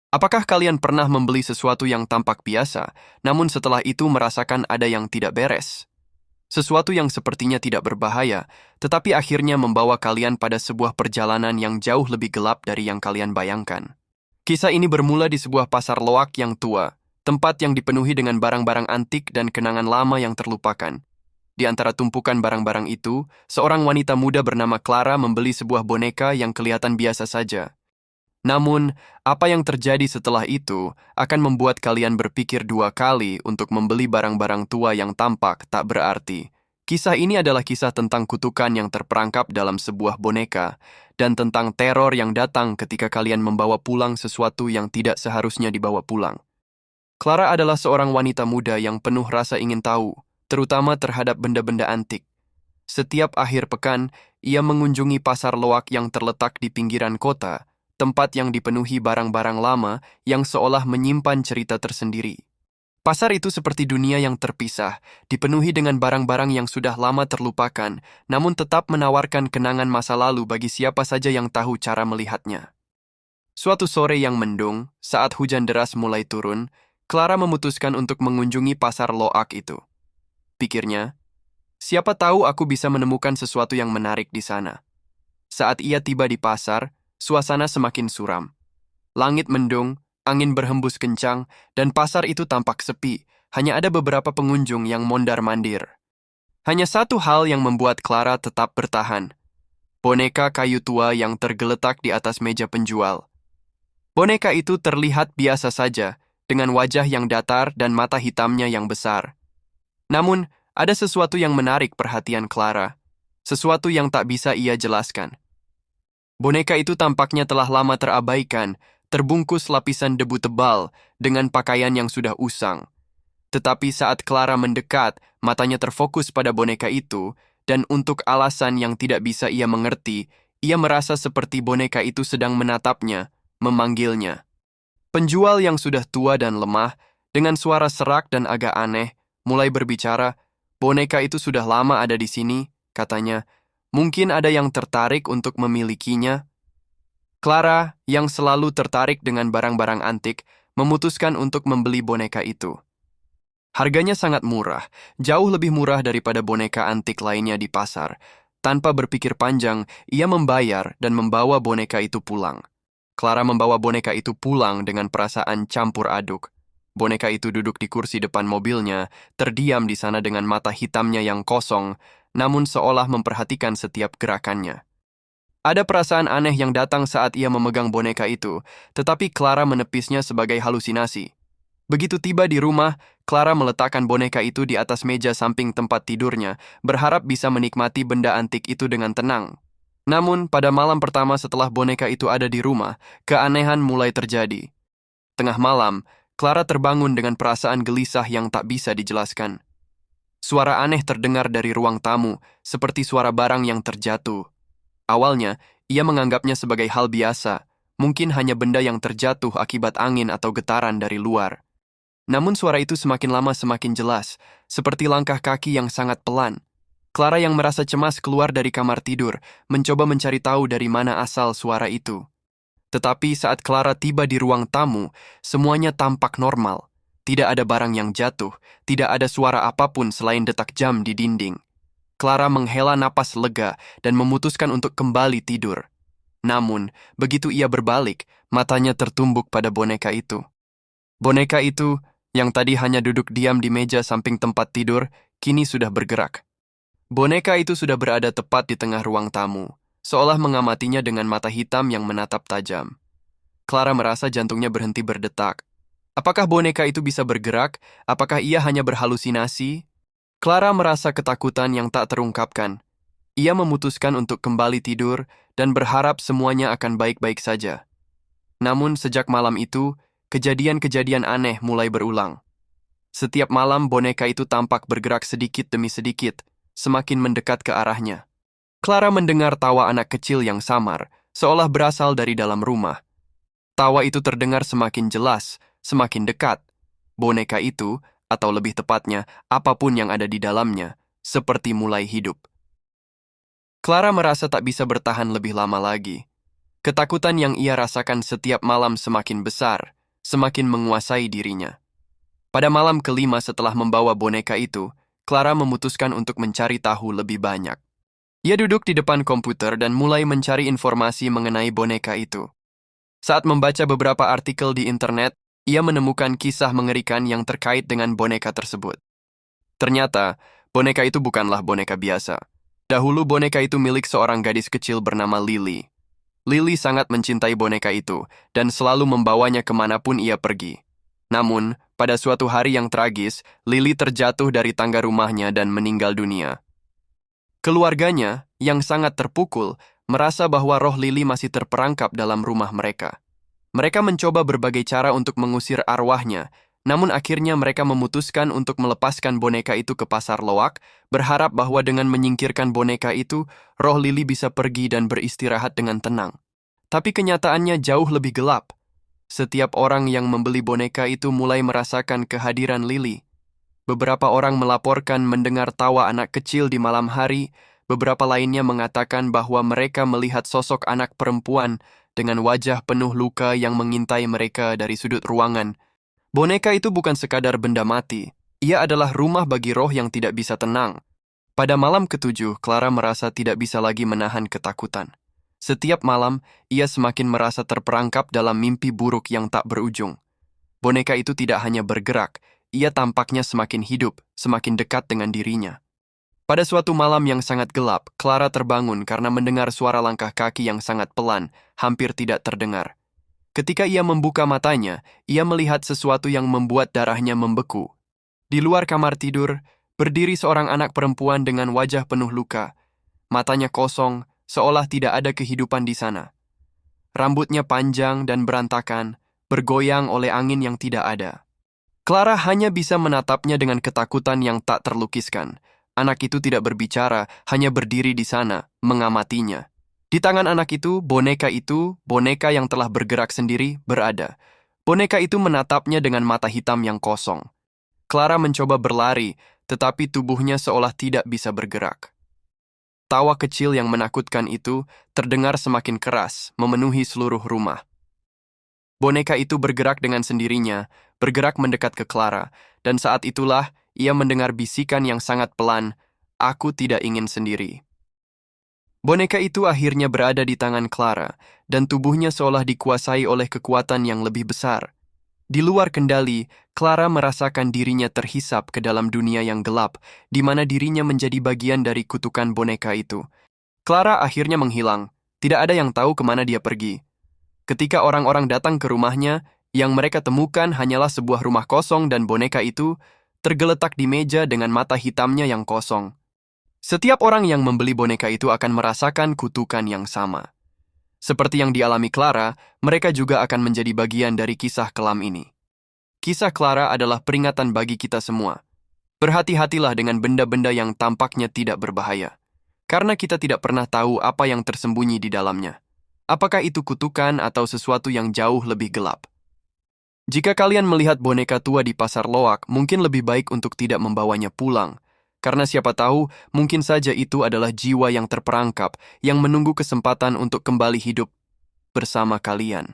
Apakah kalian pernah membeli sesuatu yang tampak biasa, namun setelah itu merasakan ada yang tidak beres? Sesuatu yang sepertinya tidak berbahaya, tetapi akhirnya membawa kalian pada sebuah perjalanan yang jauh lebih gelap dari yang kalian bayangkan. Kisah ini bermula di sebuah pasar loak yang tua, tempat yang dipenuhi dengan barang-barang antik dan kenangan lama yang terlupakan. Di antara tumpukan barang-barang itu, seorang wanita muda bernama Clara membeli sebuah boneka yang kelihatan biasa saja. Namun, apa yang terjadi setelah itu akan membuat kalian berpikir dua kali untuk membeli barang-barang tua yang tampak tak berarti. Kisah ini adalah kisah tentang kutukan yang terperangkap dalam sebuah boneka dan tentang teror yang datang ketika kalian membawa pulang sesuatu yang tidak seharusnya dibawa pulang. Clara adalah seorang wanita muda yang penuh rasa ingin tahu, terutama terhadap benda-benda antik. Setiap akhir pekan, ia mengunjungi pasar loak yang terletak di pinggiran kota, tempat yang dipenuhi barang-barang lama yang seolah menyimpan cerita tersendiri. Pasar itu seperti dunia yang terpisah, dipenuhi dengan barang-barang yang sudah lama terlupakan, namun tetap menawarkan kenangan masa lalu bagi siapa saja yang tahu cara melihatnya. Suatu sore yang mendung, saat hujan deras mulai turun, Clara memutuskan untuk mengunjungi pasar loak itu. Pikirnya, siapa tahu aku bisa menemukan sesuatu yang menarik di sana. Saat ia tiba di pasar, suasana semakin suram. Langit mendung, angin berhembus kencang, dan pasar itu tampak sepi. Hanya ada beberapa pengunjung yang mondar-mandir. Hanya satu hal yang membuat Clara tetap bertahan. Boneka kayu tua yang tergeletak di atas meja penjual. Boneka itu terlihat biasa saja, dengan wajah yang datar dan mata hitamnya yang besar. Namun, ada sesuatu yang menarik perhatian Clara. Sesuatu yang tak bisa ia jelaskan. Boneka itu tampaknya telah lama terabaikan, terbungkus lapisan debu tebal dengan pakaian yang sudah usang. Tetapi saat Clara mendekat, matanya terfokus pada boneka itu, dan untuk alasan yang tidak bisa ia mengerti, ia merasa seperti boneka itu sedang menatapnya, memanggilnya. Penjual yang sudah tua dan lemah, dengan suara serak dan agak aneh, mulai berbicara. Boneka itu sudah lama ada di sini, katanya. Mungkin ada yang tertarik untuk memilikinya. Clara, yang selalu tertarik dengan barang-barang antik, memutuskan untuk membeli boneka itu. Harganya sangat murah, jauh lebih murah daripada boneka antik lainnya di pasar. Tanpa berpikir panjang, ia membayar dan membawa boneka itu pulang. Clara membawa boneka itu pulang dengan perasaan campur aduk. Boneka itu duduk di kursi depan mobilnya, terdiam di sana dengan mata hitamnya yang kosong, namun seolah memperhatikan setiap gerakannya. Ada perasaan aneh yang datang saat ia memegang boneka itu, tetapi Clara menepisnya sebagai halusinasi. Begitu tiba di rumah, Clara meletakkan boneka itu di atas meja samping tempat tidurnya, berharap bisa menikmati benda antik itu dengan tenang. Namun, pada malam pertama setelah boneka itu ada di rumah, keanehan mulai terjadi. Tengah malam, Clara terbangun dengan perasaan gelisah yang tak bisa dijelaskan. Suara aneh terdengar dari ruang tamu, seperti suara barang yang terjatuh. Awalnya, ia menganggapnya sebagai hal biasa, mungkin hanya benda yang terjatuh akibat angin atau getaran dari luar. Namun suara itu semakin lama semakin jelas, seperti langkah kaki yang sangat pelan. Clara yang merasa cemas keluar dari kamar tidur, mencoba mencari tahu dari mana asal suara itu. Tetapi saat Clara tiba di ruang tamu, semuanya tampak normal. Tidak ada barang yang jatuh, tidak ada suara apapun selain detak jam di dinding. Clara menghela napas lega dan memutuskan untuk kembali tidur. Namun, begitu ia berbalik, matanya tertumbuk pada boneka itu. Boneka itu, yang tadi hanya duduk diam di meja samping tempat tidur, kini sudah bergerak. Boneka itu sudah berada tepat di tengah ruang tamu, seolah mengamatinya dengan mata hitam yang menatap tajam. Clara merasa jantungnya berhenti berdetak. Apakah boneka itu bisa bergerak? Apakah ia hanya berhalusinasi? Clara merasa ketakutan yang tak terungkapkan. Ia memutuskan untuk kembali tidur dan berharap semuanya akan baik-baik saja. Namun sejak malam itu, kejadian-kejadian aneh mulai berulang. Setiap malam boneka itu tampak bergerak sedikit demi sedikit, semakin mendekat ke arahnya. Clara mendengar tawa anak kecil yang samar, seolah berasal dari dalam rumah. Tawa itu terdengar semakin jelas, semakin dekat. Boneka itu, atau lebih tepatnya, apapun yang ada di dalamnya, seperti mulai hidup. Clara merasa tak bisa bertahan lebih lama lagi. Ketakutan yang ia rasakan setiap malam semakin besar, semakin menguasai dirinya. Pada malam kelima setelah membawa boneka itu, Clara memutuskan untuk mencari tahu lebih banyak. Ia duduk di depan komputer dan mulai mencari informasi mengenai boneka itu. Saat membaca beberapa artikel di internet, ia menemukan kisah mengerikan yang terkait dengan boneka tersebut. Ternyata, boneka itu bukanlah boneka biasa. Dahulu boneka itu milik seorang gadis kecil bernama Lily. Lily sangat mencintai boneka itu dan selalu membawanya kemanapun ia pergi. Namun, pada suatu hari yang tragis, Lily terjatuh dari tangga rumahnya dan meninggal dunia. Keluarganya, yang sangat terpukul, merasa bahwa roh Lily masih terperangkap dalam rumah mereka. Mereka mencoba berbagai cara untuk mengusir arwahnya, namun akhirnya mereka memutuskan untuk melepaskan boneka itu ke pasar loak, berharap bahwa dengan menyingkirkan boneka itu, roh Lily bisa pergi dan beristirahat dengan tenang. Tapi kenyataannya jauh lebih gelap. Setiap orang yang membeli boneka itu mulai merasakan kehadiran Lily. Beberapa orang melaporkan mendengar tawa anak kecil di malam hari, beberapa lainnya mengatakan bahwa mereka melihat sosok anak perempuan dengan wajah penuh luka yang mengintai mereka dari sudut ruangan. Boneka itu bukan sekadar benda mati, ia adalah rumah bagi roh yang tidak bisa tenang. Pada malam ketujuh, Clara merasa tidak bisa lagi menahan ketakutan. Setiap malam, ia semakin merasa terperangkap dalam mimpi buruk yang tak berujung. Boneka itu tidak hanya bergerak, ia tampaknya semakin hidup, semakin dekat dengan dirinya. Pada suatu malam yang sangat gelap, Clara terbangun karena mendengar suara langkah kaki yang sangat pelan, hampir tidak terdengar. Ketika ia membuka matanya, ia melihat sesuatu yang membuat darahnya membeku. Di luar kamar tidur, berdiri seorang anak perempuan dengan wajah penuh luka. Matanya kosong, seolah tidak ada kehidupan di sana. Rambutnya panjang dan berantakan, bergoyang oleh angin yang tidak ada. Clara hanya bisa menatapnya dengan ketakutan yang tak terlukiskan. Anak itu tidak berbicara, hanya berdiri di sana, mengamatinya. Di tangan anak itu, boneka yang telah bergerak sendiri, berada. Boneka itu menatapnya dengan mata hitam yang kosong. Clara mencoba berlari, tetapi tubuhnya seolah tidak bisa bergerak. Tawa kecil yang menakutkan itu terdengar semakin keras, memenuhi seluruh rumah. Boneka itu bergerak dengan sendirinya, bergerak mendekat ke Clara, dan saat itulah ia mendengar bisikan yang sangat pelan, "Aku tidak ingin sendiri." Boneka itu akhirnya berada di tangan Clara, dan tubuhnya seolah dikuasai oleh kekuatan yang lebih besar. Di luar kendali, Clara merasakan dirinya terhisap ke dalam dunia yang gelap, di mana dirinya menjadi bagian dari kutukan boneka itu. Clara akhirnya menghilang, tidak ada yang tahu kemana dia pergi. Ketika orang-orang datang ke rumahnya, yang mereka temukan hanyalah sebuah rumah kosong dan boneka itu tergeletak di meja dengan mata hitamnya yang kosong. Setiap orang yang membeli boneka itu akan merasakan kutukan yang sama. Seperti yang dialami Clara, mereka juga akan menjadi bagian dari kisah kelam ini. Kisah Clara adalah peringatan bagi kita semua. Berhati-hatilah dengan benda-benda yang tampaknya tidak berbahaya, karena kita tidak pernah tahu apa yang tersembunyi di dalamnya. Apakah itu kutukan atau sesuatu yang jauh lebih gelap? Jika kalian melihat boneka tua di pasar loak, mungkin lebih baik untuk tidak membawanya pulang. Karena siapa tahu, mungkin saja itu adalah jiwa yang terperangkap, yang menunggu kesempatan untuk kembali hidup bersama kalian.